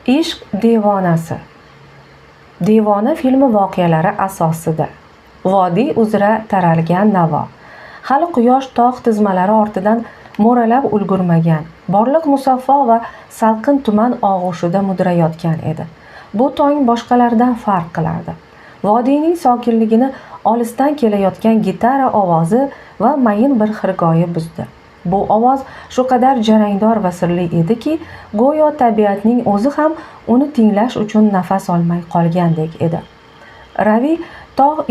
Ishq devonasi. Devona filmi voqealari asosida. Vodiy uzra taralgan navo. Hali quyosh tog' tizmalari ortidan mo'ralab ulgurmagan, borliq musaffo va salqin tuman og'ushida mudrayotgan edi. Bu tong boshqalardan farq qilardi. Vodiyning sokinligini olisdan kelayotgan gitara ovozi va mayin bir xirgoyi buzdi. Bu ovoz shu qadar jarangdor va sirli ediki, go'yo tabiatning o'zi ham uni tinglash uchun nafas olmay qolgandek edi. Ravi tog'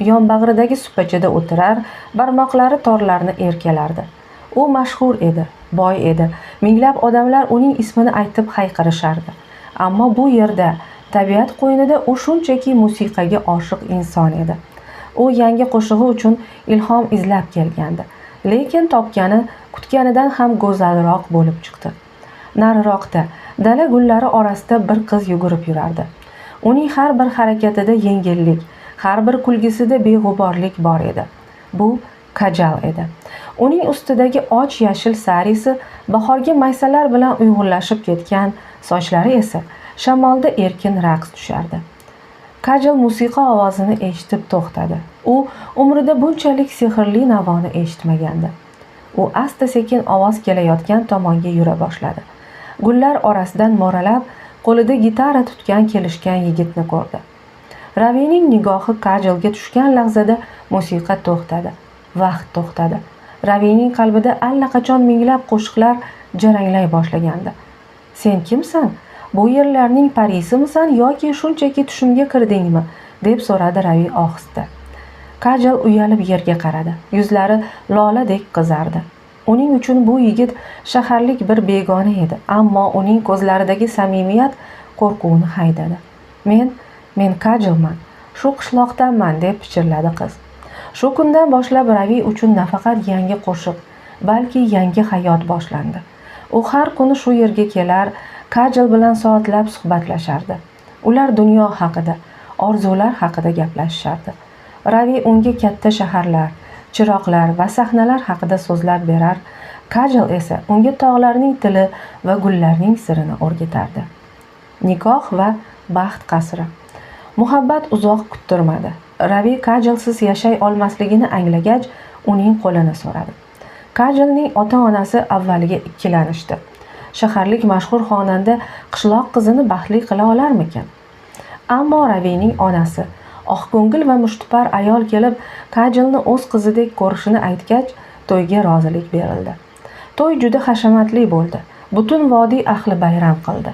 yonbag'ridagi supachada o'tirar, barmoqlari torlarni erkalardi. U mashhur edi, boy edi. Minglab odamlar uning ismini aytib hayqirishardi. Ammo bu yerda, tabiat qo'ynida u shunchaki musiqaga oshiq inson edi. U yangi qo'shig'i uchun ilhom izlab kelgandi. Lekin topgani kutganidan ham go'zalroq bo'lib chiqdi. Nariroqda, dala gullari orasida bir qiz yugurib yurardi. Uning har bir harakatida yengillik, har bir kulgisida beg'uborlik bor edi. Bu Kajal edi. Uning ustidagi och yashil sarisi bahorgi maysalar bilan uyg'unlashib ketgan, sochlari esa shamolda erkin raqs tushardi. Kajal musiqa ovozini eshitib to'xtadi. U umrida bunchalik sehrli navoni eshitmagandi. U asta-sekin ovoz kelayotgan tomonga yura boshladi. Gullar orasidan mo'ralab, qo'lida gitara tutgan kelishgan yigitni ko'rdi. Ravining nigohi Kajalga tushgan lahzada musiqa to'xtadi. Vaqt to'xtadi. Ravining qalbida allaqachon minglab qo'shiqlar jaranglay boshlagandi. "Sen kimsan? Bu yerlarning parisimisan yoki shunchaki tushimga kirdingmi?" deb so'radi Ravi ohista. Kajal uyalib yerga qaradi. Yuzlari loladek qizardi. Uning uchun bu yigit shaharlik bir begona edi, ammo uning ko'zlaridagi samimiyat qo'rquvni haydadi. Men Kajalman. Shu qishloqdanman" deb pichirladi qiz. Shu kundan boshlab Ravi uchun nafaqat yangi qo'shiq, balki yangi hayot boshlandi. U har kuni shu yerga kelar, Kajal bilan soatlab suhbatlashardi. Ular dunyo haqida, orzular haqida gaplashishardi. Ravi unga katta shaharlar, chiroqlar va sahnalar haqida so'zlab berar, Kajal esa unga tog'larning tili va gullarning sirini o'rgatardi. Nikoh va baxt qasri. Muhabbat uzoq kuttirmadi. Ravi Kajalsiz yashay olmasligini anglagach, uning qo'lini so'radi. Kajalning ota-onasi avvaliga ikkilanishdi. Shaharlik mashhur xonanda qishloq qizini baxtli qila olarmikan? Ammo Ravining onasi, oqko'ngil va mushtipar ayol kelib Kajalni o'z qizidek ko'rishini aytgach, to'yga rozilik berildi. To'y juda hashamatli bo'ldi. Butun vodiy ahli bayram qildi.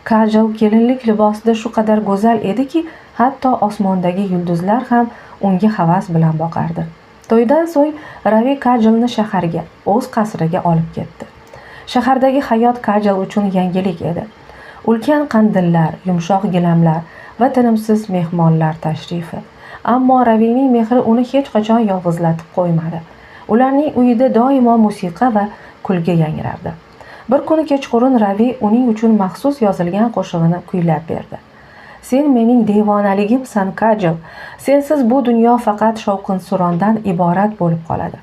Kajal kelinlik libosida shu qadar go'zal ediki, hatto osmondagi yulduzlar ham unga havas bilan boqardi. To'ydan so'ng Ravi Kajalni shaharga, o'z qasriga olib ketdi. Shahardagi hayot Kajal uchun yangilik edi. Ulkan qandillar, yumshoq gilamlar va tinimsiz mehmonlar tashrifi. Ammo Ravining mehri uni hech qachon yolg'izlatib qo'ymadi. Ularning uyida doimo musiqa va kulgi yangrardi. Bir kuni kechqurun Ravi uning uchun maxsus yozilgan qo'shig'ini kuylab berdi. "Sen mening devonaligimsan, Kajal. Sensiz bu dunyo faqat shovqin-surondan iborat bo'lib qoladi."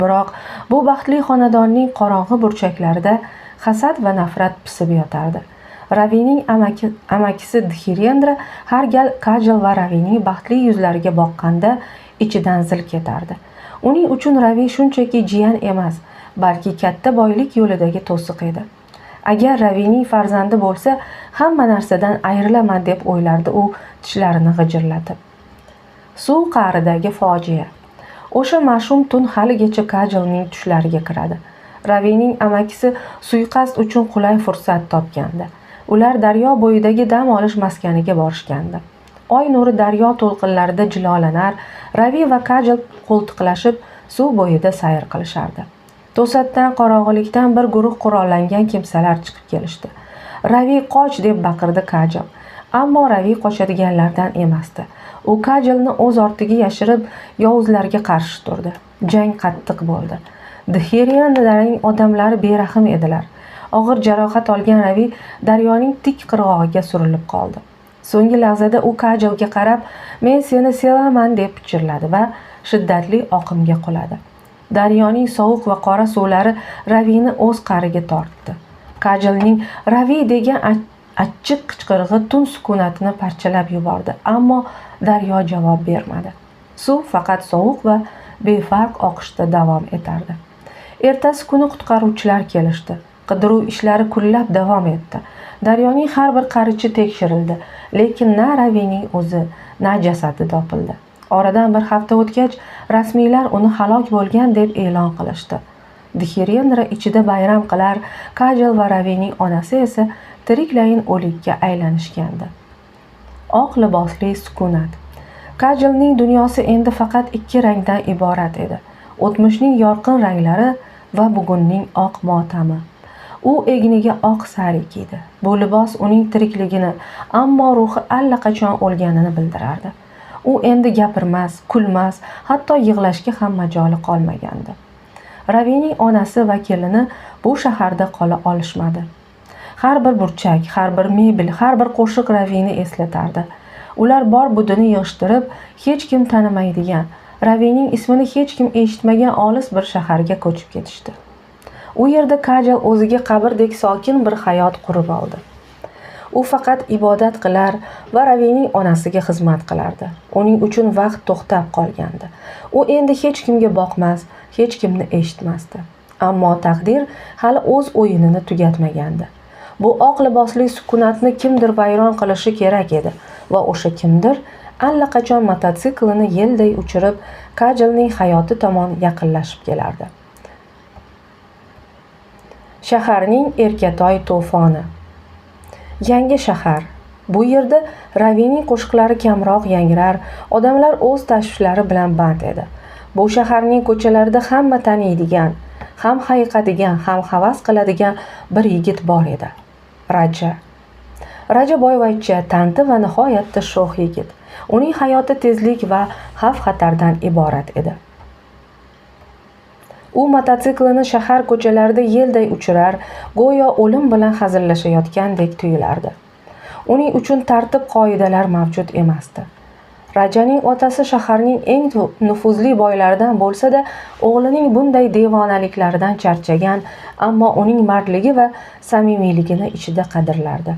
Biroq bu baxtli xonadonning qorong'i burchaklarida hasad va nafrat pisib yotardi. Ravining amakisi Dhirendra har gal Kajal va Ravining baxtli yuzlariga boqqanda ichidan zil ketardi. Uning uchun Ravi shunchaki jiyan emas, balki katta boylik yo'lidagi to'siq edi. Agar Ravining farzandi bo'lsa, hamma narsadan ayrilaman deb o'ylardi u tishlarini g'ijirlatib. Suv qa'ridagi fojia. O'sha mash'um tun haligacha Kajalning tushlariga kiradi. Ravining amakisi suiqasd uchun qulay fursat topgandi. Ular daryo bo'yidagi dam olish maskaniga borishgandi. Oy nuri daryo to'lqinlarida jilolanar, Ravi va Kajal qo'ltiqlashib suv bo'yida sayr qilishardi. To'satdan qorong'ilikdan bir guruh qurollangan kimsalar chiqib kelishdi. "Ravi, qoch!" deb baqirdi Kajal. Ammo Ravi qochadiganlardan emasdi. U Kajalni o'z ortiga yashirib, yovuzlarga qarshi turdi. Jang qattiq bo'ldi. Dhirendраning odamlari berahm edilar. Og'ir jarohat olgan Ravi daryoning tik qirg'og'iga surilib qoldi. So'nggi lahzada u Kajalga qarab, "Men seni sevaman" deb pichirladi va shiddatli oqimga quladi. Daryoning sovuq va qora suvlari Ravini o'z qa'riga tortdi. Kajalning Ravi degan Achchiq qichqirig'i tun sukunatini parchalab yubordi, ammo daryo javob bermadi. Suv faqat sovuq va befarq oqishda davom etardi. Ertasi kuni qutqaruvchilar kelishdi. Qidiruv ishlari kunlab davom etdi. Daryoning har bir qarichi tekshirildi, lekin na Ravining o'zi, na jasadi topildi. Oradan bir hafta o'tgach, rasmiylar uni halok bo'lgan deb e'lon qilishdi. Dixirendra ichida bayram qilar, Kajal va Ravining onasi esa tiriklayin o'likka aylanishgandi. Oq libosli sukunat. Kajalning dunyosi endi faqat ikki rangdan iborat edi. O'tmishning yorqin ranglari va bugunning oq motami. U egniga oq sari kiydi. Bu libos uning tirikligini, ammo ruhi allaqachon o'lganini bildirardi. U endi gapirmas, kulmas, hatto yig'lashga ham majoli qolmagandi. Ravining onasi va kelini bu shaharda qola olishmadi. Har bir burchak, har bir mebel, har bir qo'shiq Ravini eslatardi. Ular bor budini yig'ishtirib, hech kim tanimaydigan, Ravining ismini hech kim eshitmagan olis bir shaharga ko'chib ketishdi. U yerda Kajal o'ziga qabrdek sokin bir hayot qurib oldi. U faqat ibodat qilar va Ravining onasiga xizmat qilardi. Uning uchun vaqt to'xtab qolgandi. U endi hech kimga boqmas, hech kimni eshitmasdi. Ammo taqdir hali o'z o'yinini tugatmagandi. Bu oq libosli sukunatni kimdir vayron qilishi kerak edi va o'sha kimdir allaqachon mototsiklini yelday uchirib Kajalning hayoti tomon yaqinlashib kelardi. Shaharning erkatoy to'foni. Yangi shahar. Bu yerda Ravining qo'shiqlari kamroq yangrar, odamlar o'z tashvishlari bilan band edi. Bu shaharning ko'chalarida hamma taniydigan, ham hayiqadigan, ham havas qiladigan bir yigit bor edi. Raja boyvachcha, tanti va nihoyatda sho'x yigit. Uning hayoti tezlik va xavf-xatardan iborat edi. U mototsiklini shahar ko'chalarida yelday uchirar, go'yo o'lim bilan hazillashayotgandek tuyulardi. Uning uchun tartib-qoidalar mavjud emasdi. Rajaning otasi shaharning eng nufuzli boylaridan bo'lsa-da, o'g'lining bunday devonaliklaridan charchagan, ammo uning mardligi va samimiyligini ichida qadrlardi.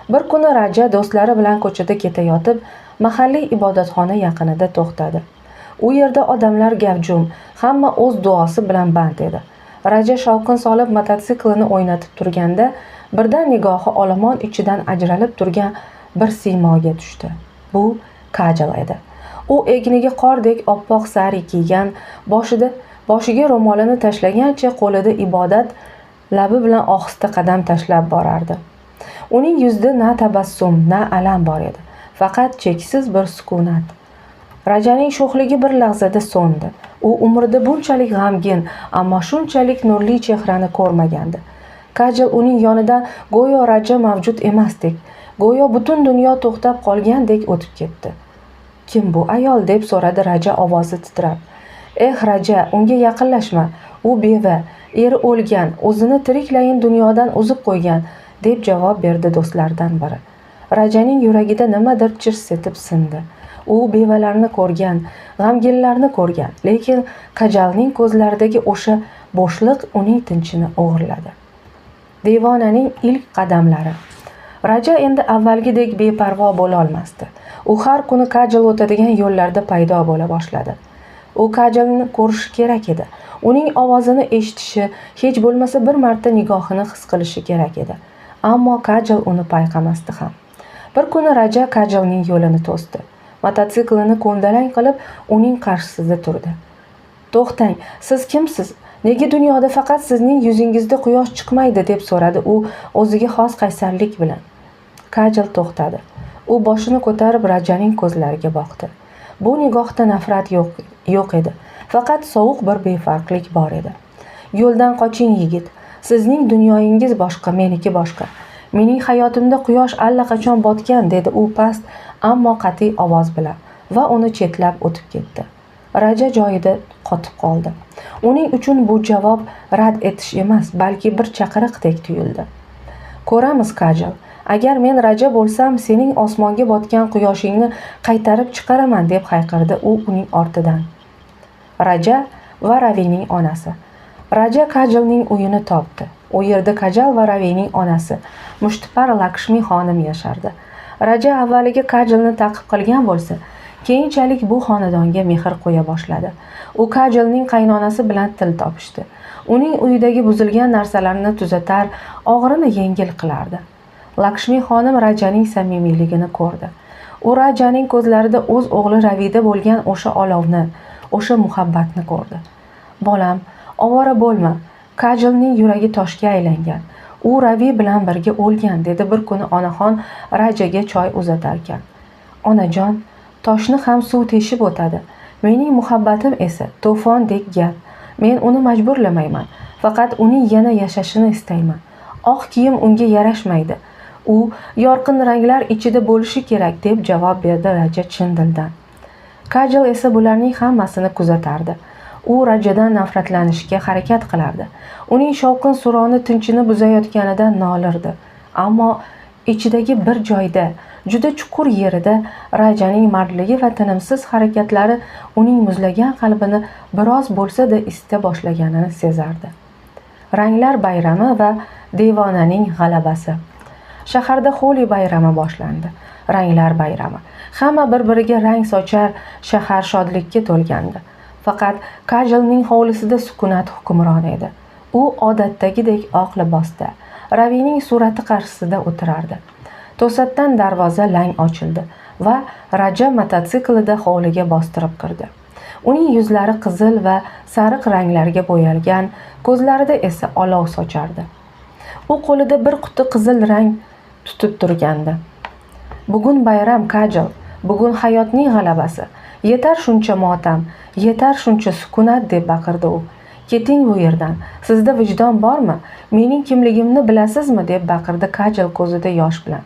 Bir kuni Raja do'stlari bilan ko'chada ketayotib, mahalliy ibodatxona yaqinida to'xtadi. U yerda odamlar gavjum, hamma o'z duosi bilan band edi. Raja shovqin solib mototsiklini o'ynatib turganda, birdan nigohi olomon ichidan ajralib turgan bir siymoga tushdi. Bu Kajal edi. U egniga qordek oppoq sari kiygan, boshiga ro'molini tashlagancha qo'lida ibodat labi bilan ohista qadam tashlab borardi. Uning yuzida na tabassum, na alam bor edi, faqat cheksiz bir sukunat. Rajaning sho'xligi bir lahzada so'ndi. U umrida bunchalik g'amgin, ammo shunchalik nurli chehrani ko'rmagandi. Kajal uning yonidan go'yo Raja mavjud emasdek, go'yo butun dunyo to'xtab qolgandek o'tib ketdi. "Kim bu ayol?" deb so'radi Raja ovozi titrab. Raja, unga yaqinlashma. U beva, eri o'lgan, o'zini tiriklayin dunyodan uzib qo'ygan", deb javob berdi do'stlaridan biri. Rajaning yuragida nimadir chirs etib sindi. U bevalarni ko'rgan, g'amginlarni ko'rgan, lekin Kajalning ko'zlaridagi o'sha bo'shliq uning tinchini o'g'irladi. Devonaning ilk qadamlari. Raja endi avvalgidek beparvo bo'la olmasdi. U har kuni Kajal o'tadigan yo'llarda paydo bo'la boshladi. U Kajalni ko'rishi kerak edi. Uning ovozini eshitishi, hech bo'lmasa bir marta nigohini his qilishi kerak edi. Ammo Kajal uni payqamasdi ham. Bir kuni Raja Kajalning yo'lini to'sdi. Mototsiklini ko'ndalang qilib uning qarshisida turdi. "To'xtang, siz kimsiz? Nega dunyoda faqat sizning yuzingizda quyosh chiqmaydi?" deb so'radi u o'ziga xos qaysarlik bilan. Kajal to'xtadi. U boshini ko'tarib Rajaning ko'zlariga boqdi. Bu nigohda nafrat yo'q edi, faqat sovuq bir befarqlik bor edi. "Yo'ldan qoching yigit. Sizning dunyoyingiz boshqa, meniki boshqa. Mening hayotimda quyosh allaqachon botgan", dedi u past, ammo qat'iy ovoz bilan va uni chetlab o'tib ketdi. Raja joyida qotib qoldi. Uning uchun bu javob rad etish emas, balki bir chaqiriqdek tuyuldi. "Ko'ramiz, Kajal. Agar men Raja bo'lsam, sening osmonga botgan quyoshingni qaytarib chiqaraman", deb hayqirdi u uning ortidan. Raja va Ravining onasi. Raja Kajalning uyini topdi. U yerda Kajal va Ravining onasi mushtipar Lakshmi xonim yashardi. Raja avvaliga Kajalni ta'qib qilgan bo'lsa, keyinchalik bu xonadonga mehr qo'ya boshladi. U Kajalning qaynonasi bilan til topishdi. Uning uyidagi buzilgan narsalarni tuzatar, og'irini yengil qilardi. Lakshmi xonim Rajaning samimiyligini ko'rdi. U Rajaning ko'zlarida o'z o'g'li Ravida bo'lgan o'sha olovni, o'sha muhabbatni ko'rdi. "Bolam, ovora bo'lma. Kajalning yuragi toshga aylangan. U Ravi bilan birga o'lgan", dedi bir kuni onaxon Rajaga choy uzatarkan. "Onajon, toshni ham suv teshib o'tadi. Mening muhabbatim esa to'fondek gap. Men uni majburlamayman. Faqat uning yana yashashini istayman. Oq kiyim unga yarashmaydi. U yorqin ranglar ichida bo'lishi kerak", deb javob berdi Raja chin dildan. Kajal esa bularning hammasini kuzatardi. U Rajadan nafratlanishga harakat qilardi. Uning shovqin suroni tinchini buzayotganidan nolirdi. Ammo ichidagi bir joyda, juda chuqur yerida Rajaning mardligi va tinimsiz harakatlari uning muzlagan qalbini biroz bo'lsa-da isita boshlaganini sezardi. Ranglar bayrami va devonaning g'alabasi. Shaharda Holi bayrami boshlandi. Ranglar bayrami. Hamma bir-biriga rang sochar, shahar shodlikka to'lgandi. Faqat Kajalning hovlisida sukunat hukmron edi. U odatdagidek oq libosda, Ravining surati qarshisida o'tirardi. To'satdan darvoza lang ochildi va Raja mototsiklida hovliga bostirib kirdi. Uning yuzlari qizil va sariq ranglarga bo'yalgan, ko'zlarida esa olov sochardi. U qo'lida bir quti qizil rang tutib turgandi. "Bugun bayram, Kajal. Bugun hayotning g'alabasi. Yetar shuncha motam, yetar shuncha sukunat", deb baqirdi u. "Keting bu yerdan. Sizda vijdon bormi? Mening kimligimni bilasizmi?" deb baqirdi Kajal ko'zida yosh bilan.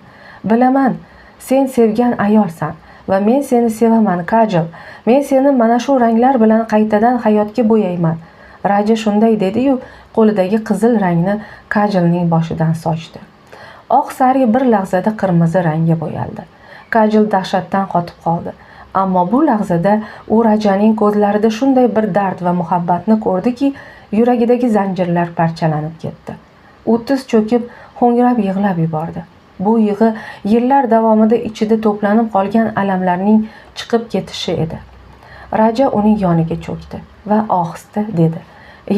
"Bilaman. Sen sevgan ayolsan va men seni sevaman, Kajal. Men seni mana shu ranglar bilan qaytadan hayotga bo'yayman." Raja shunday dedi-yu, qo'lidagi qizil rangni Kajalning boshidan sochdi. Oq sari bir lahzada qirmizi rangga bo'yaldi. Kajal dahshatdan qotib qoldi. Ammo bu lahzada u Rajaning ko'zlarida shunday bir dard va muhabbatni ko'rdiki, yuragidagi zanjirlar parchalanib ketdi. U tiz cho'kib, ho'ngrab yig'lab yubordi. Bu yig'i yillar davomida ichida to'planib qolgan alamlarning chiqib ketishi edi. Raja uning yoniga cho'kdi va ohista dedi: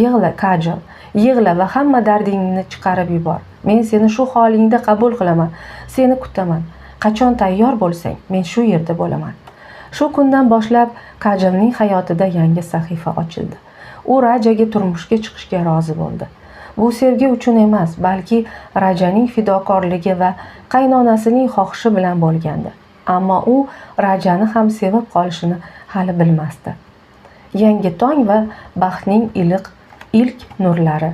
"Yig'la, Kajal, yig'la va hamma dardingni chiqarib yubor. Men seni shu holingda qabul qilaman. Seni kutaman. Qachon tayyor bo'lsang, men shu yerda bo'laman." Shu kundan boshlab Kajalning hayotida yangi sahifa ochildi. U Rajaga turmushga chiqishga rozi bo'ldi. Bu sevgi uchun emas, balki Rajaning fidokorligi va qaynonasining xohishi bilan bo'lgandi. Ammo u Rajani ham sevib qolishini hali bilmasdi. Yangi tong va baxtning ilk nurlari.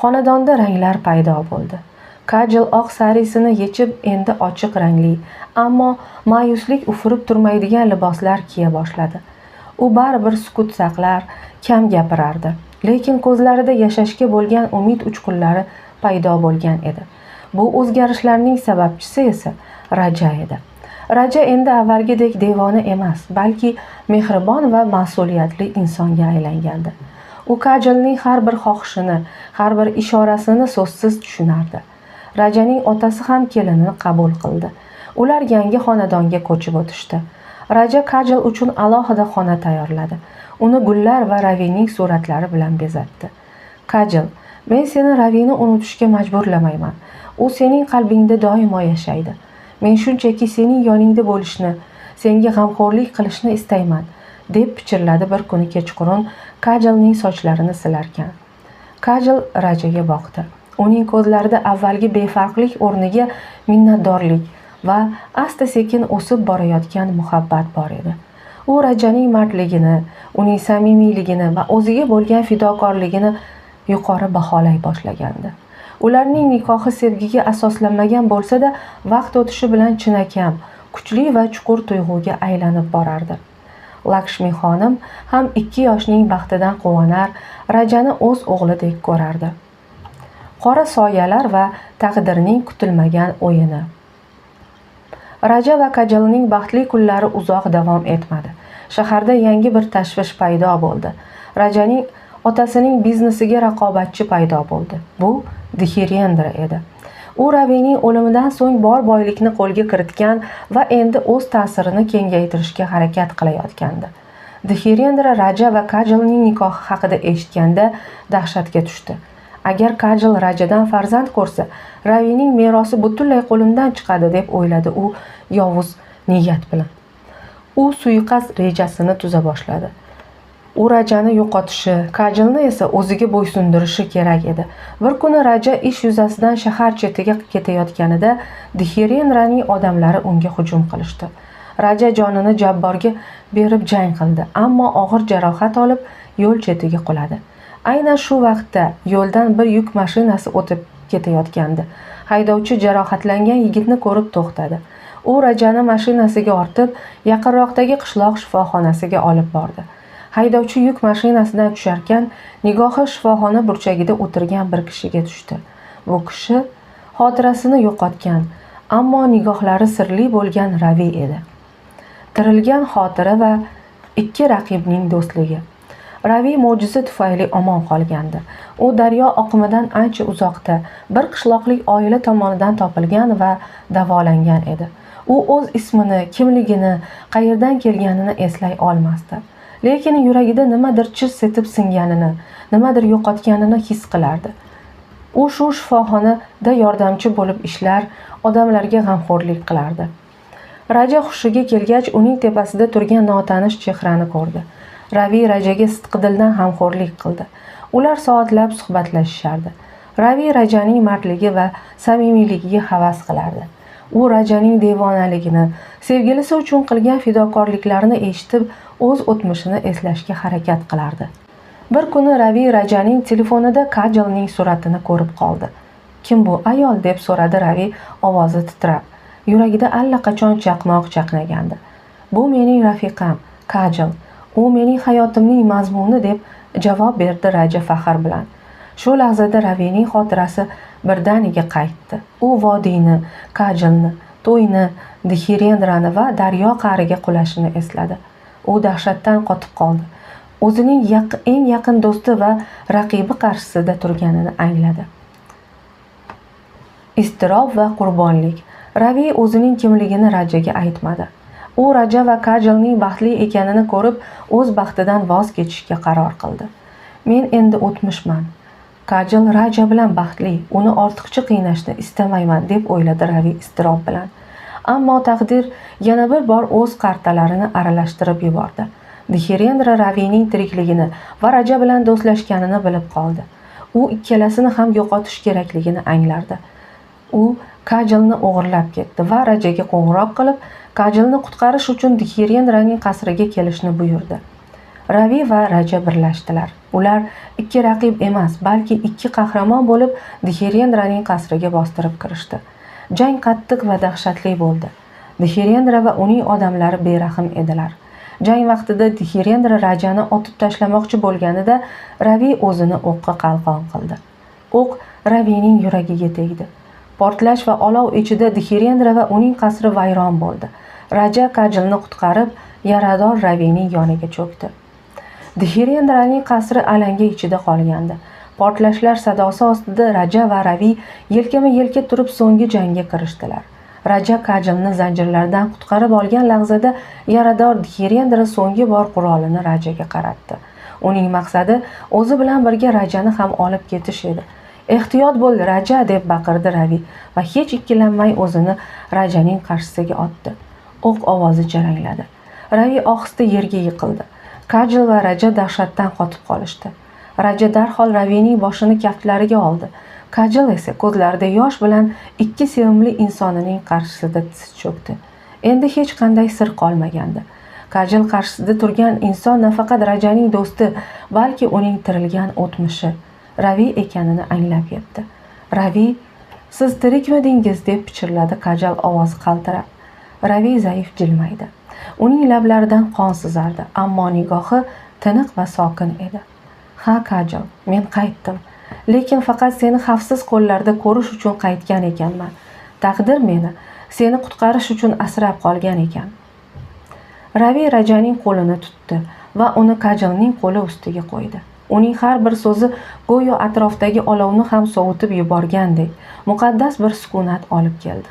Xonadonda ranglar paydo bo'ldi. Kajal oq sarisini yechib, endi ochiq rangli, ammo ma'yuslik ufurib turmaydigan liboslar kiya boshladi. U baribir sukut saqlar, kam gapirardi, lekin ko'zlarida yashashga bo'lgan umid uchqunlari paydo bo'lgan edi. Bu o'zgarishlarning sababchisi esa Raja edi. Raja endi avvalgidek devona emas, balki mehribon va mas'uliyatli insonga aylangandi. U Kajalning har bir xohishini, har bir ishorasini so'zsiz tushunardi. Rajaning otasi ham kelinini qabul qildi. Ular yangi xonadonga ko'chib o'tishdi. Raja Kajal uchun alohida xona tayyorladi. Uni gullar va Ravining suratlari bilan bezatdi. "Kajal, men seni Ravini unutishga majburlamayman. U sening qalbingda doimo yashaydi. Men shunchaki sening yoningda bo'lishni, senga g'amxo'rlik qilishni istayman", deb pichirladi bir kuni kechqurun Kajalning sochlarini silarkan. Kajal Rajaga boqdi. Uning ko'zlarida avvalgi befarqlik o'rniga minnatdorlik va asta-sekin o'sib borayotgan muhabbat bor edi. U Rajaning mardligini, uning samimiyligini va o'ziga bo'lgan fidokorligini yuqori baholay boshlagandi. Ularning nikohi sevgiga asoslanmagan bo'lsa-da, vaqt o'tishi bilan chinakam, kuchli va chuqur tuyg'uga aylanib borardi. Lakshmi xonim ham 2 yoshning baxtidan quvonar, Rajani o'z o'g'lidek ko'rardi. Qora soyalar va taqdirning kutilmagan o'yini. Raja va Kajalning baxtli kunlari uzoq davom etmadi. Shaharda yangi bir tashvish paydo bo'ldi. Rajaning Otasining biznesiga raqobatchi paydo bo'ldi. Bu Dhirendra edi. U Ravining o'limidan so'ng bor boylikni qo'lga kiritgan va endi o'z ta'sirini kengaytirishga harakat qilayotgandi. Dhirendra Raja va Kajalning nikohi haqida eshitganda dahshatga tushdi. Agar Kajal Rajadan farzand ko'rsa, Ravining merosi butunlay qo'limdan chiqadi deb o'yladi u yovuz niyat bilan. U suiqasd rejasini tuza boshladi. U Rajani yo'qotishi, Kajalni esa o'ziga bo'ysundirishi kerak edi. Bir kuni Raja ish yuzasidan shahar chetiga ketayotganida Dhirendraning odamlari unga hujum qilishdi. Raja jonini Jabborga berib jang qildi, ammo og'ir jarohat olib yo'l chetiga quladi. Aynan shu vaqtda yo'ldan bir yuk mashinasi o'tib ketayotgandi. Haydovchi jarohatlangan yigitni ko'rib to'xtadi. U Rajani mashinasiga ortib, yaqinroqdagi qishloq shifoxonasiga olib bordi. Haydovchi yuk mashinasidan tusharkan, nigohi shifoxona burchagida o'tirgan bir kishiga tushdi. Bu kishi xotirasini yo'qotgan, ammo nigohlari sirli bo'lgan Ravi edi. Tirilgan xotira va ikki raqibning do'stligi. Ravi mo'jiza tufayli omon qolgandi. U daryo oqimidan ancha uzoqda bir qishloqlik oila tomonidan topilgan va davolangan edi. U o'z ismini, kimligini, qayerdan kelganini eslay olmasdi. Lekin yuragida nimadir chirs etib singanini, nimadir yo'qotganini his qilardi. U shu shifoxonada yordamchi bo'lib ishlar, odamlarga g'amxo'rlik qilardi. Raja hushiga kelgach, uning tepasida turgan notanish chehrani ko'rdi. Ravi Rajaga sidqidildan g'amxo'rlik qildi. Ular soatlab suhbatlashishardi. Ravi Rajaning mardligi va samimiyligiga havas qilardi. U Rajaning devonaligini, sevgilisi uchun qilgan fidokorliklarini eshitib, o'z o'tmishini eslashga harakat qilardi. Bir kuni Ravi Rajaning telefonida Kajalning suratini ko'rib qoldi. "Kim bu ayol?" deb so'radi Ravi ovozi titrab. Yuragida allaqachon chaqmoq chaqnagandi. "Bu mening rafiqam, Kajal. U mening hayotimning mazmuni", deb javob berdi Raja faxr bilan. Shu lahzada Ravining xotirasi birdaniga qaytdi. U vodiyni, Kajalni, to'yni, Dhirendrani va daryo qa'riga qulashini esladi. U dahshatdan qotib qoldi. O'zining eng yaqin do'sti va raqibi qarshisida turganini angladi. Iztirob va qurbonlik. Ravi o'zining kimligini Rajaga aytmadi. U Raja va Kajalning baxtli ekanini ko'rib, o'z baxtidan voz kechishga qaror qildi. "Men endi o'tmishman. Kajal Raja bilan baxtli, uni ortiqcha qiynashni istamayman", deb o'yladi Ravi iztirob bilan. Ammo taqdir yana bir bor o'z qartalarini aralashtirib yubordi. Dhirendra Ravining tirikligini va Raja bilan do'stlashganini bilib qoldi. U ikkalasini ham yo'qotish kerakligini anglardi. U Kajalni o'g'irlab ketdi va Rajaga qo'ng'iroq qilib, Kajalni qutqarish uchun Dhirendraning qasriga kelishni buyurdi. Ravi va Raja birlashdilar. Ular ikki raqib emas, balki ikki qahramon bo'lib Dhirendraning qasriga bostirib kirishdi. Jang qattiq va dahshatli bo'ldi. Dhirendra va uning odamlari berahm edilar. Jang vaqtida Dhirendra Rajani otib tashlamoqchi bo'lganida Ravi o'zini o'qqa qalqon qildi. O'q Ravining yuragiga tegdi. Portlash va olov ichida Dhirendra va uning qasri vayron bo'ldi. Raja Kajalni qutqarib, yarador Ravining yoniga cho'kdi. Dhirendraning qasri alanga ichida qolgandi. Portlashlar sadosi ostida Raja va Ravi yelkama-yelka turib so'nggi jangga kirishdilar. Raja Kajalni zanjirlardan qutqarib olgan lahzada yarador Dhirendra so'nggi bor qurolini Rajaga qaratdi. Uning maqsadi o'zi bilan birga Rajani ham olib ketish edi. "Ehtiyot bo'l, Raja", deb baqirdi Ravi va hech ikkilanmay o'zini Rajaning qarshisiga otdi. O'q ovozi jarangladi. Ravi ohista yerga yiqildi. Kajal va Raja dahshatdan qotib qolishdi. Raja darhol Ravining boshini kaftlariga oldi. Kajal esa ko'zlarida yosh bilan ikki sevimli insonining qarshisida tiz cho'kdi. Endi hech qanday sir qolmagandi. Kajal qarshisida turgan inson nafaqat Rajaning do'sti, balki uning tirilgan o'tmishi, Ravi ekanini anglab yetdi. "Ravi, siz tirikmidingiz?" deb pichirladi Kajal ovozi qaltirab. Ravi zaif jilmaydi. Uning lablaridan qon sizardi, ammo nigohi tiniq va sokin edi. "Ha Kajal, men qaytdim. Lekin faqat seni xavfsiz qo'llarda ko'rish uchun qaytgan ekanman. Taqdir meni seni qutqarish uchun asrab qolgan ekan." Ravi Rajaning qo'lini tutdi va uni Kajalning qo'li ustiga qo'ydi. Uning har bir so'zi go'yo atrofdagi olovni ham sovutib yuborgandek muqaddas bir sukunat olib keldi.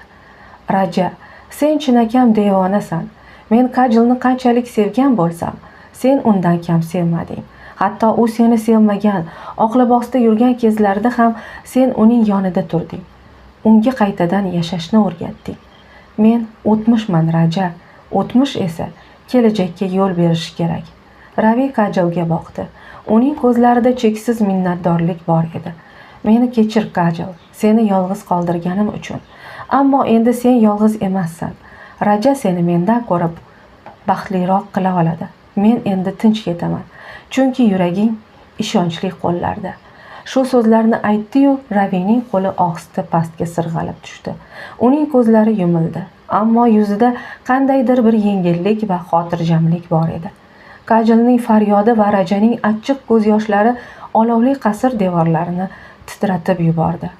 Raja, sen chinakam devonasan. Men Kajalni qanchalik sevgan bo'lsam, sen undan kam sevmading. Hatto u seni sevmagan, oq libosda yurgan kezlarida ham sen uning yonida turding. Unga qaytadan yashashni o'rgatding. Men o'tmishman, Raja. O'tmish esa kelajakka yo'l berishi kerak. Ravi Kajalga boqdi. Uning ko'zlarida cheksiz minnatdorlik bor edi. Meni kechir, Kajal, seni yolg'iz qoldirganim uchun. Ammo endi sen yolg'iz emassan. Raja seni mendan ko'ra baxtliroq qila oladi. Men endi tinch ketaman. Chunki yuraging ishonchli qo'llarda. Shu so'zlarni aytdi-yu, Ravining qo'li ohista pastga sirg'alib tushdi. Uning ko'zlari yumildi, ammo yuzida qandaydir bir yengillik va xotirjamlik bor edi. Kajalning faryodi va Rajaning achchiq ko'z yoshlari olovli qasr devorlarini titratib yubordi.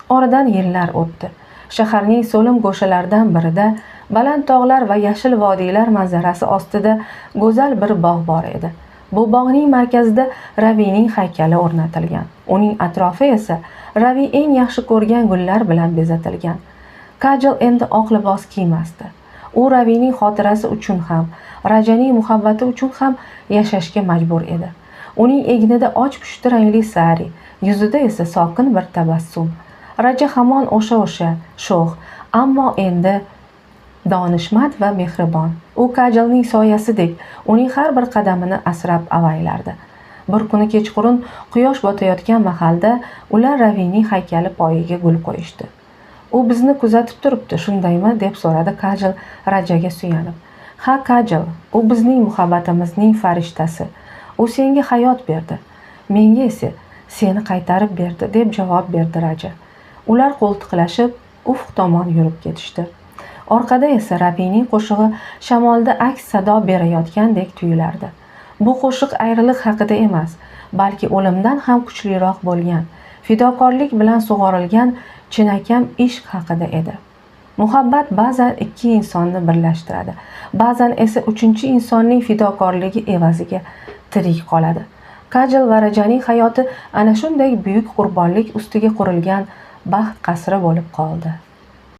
Oradan yillar o'tdi. Shaharning so'lim go'shalaridan birida baland tog'lar va yashil vodiylar manzarasi ostida go'zal bir bog' bor edi. Bu bog'ning markazida Ravining haykali o'rnatilgan. Uning atrofi esa Ravi eng yaxshi ko'rgan gullar bilan bezatilgan. Kajal endi oq libos kiymasdi. U Ravining xotirasi uchun ham, Rajaning muhabbati uchun ham yashashga majbur edi. Uning egnida och pushti rangli sari, yuzida esa sokin bir tabassum. Raja hamon o'sha sho'x, ammo endi donishmand va mehribon. U Kajalning soyasidek uning har bir qadamini asrab avaylardi. Bir kuni kechqurun quyosh botayotgan mahalda ular Ravining haykali poyiga gul qo'yishdi. U bizni kuzatib turibdi, shundaymi, deb so'radi Kajal Rajaga suyanib. Ha, Kajal, u bizning muhabbatimizning farishtasi. U senga hayot berdi, menga esa seni qaytarib berdi, deb javob berdi Raja. Ular qo'ltiqlashib ufq tomon yurib ketishdi. Orqada esa Ravining qo'shig'i shamolda aks sado berayotgandek tuyulardi. Bu qo'shiq ayriliq haqida emas, balki o'limdan ham kuchliroq bo'lgan, fidokorlik bilan sug'orilgan chinakam ishq haqida edi. Muhabbat ba'zan ikki insonni birlashtiradi, ba'zan esa uchinchi insonning fidokorligi evaziga tirik qoladi. Kajal va Rajaning hayoti ana shunday buyuk qurbonlik ustiga qurilgan baxt qasri bo'lib qoldi.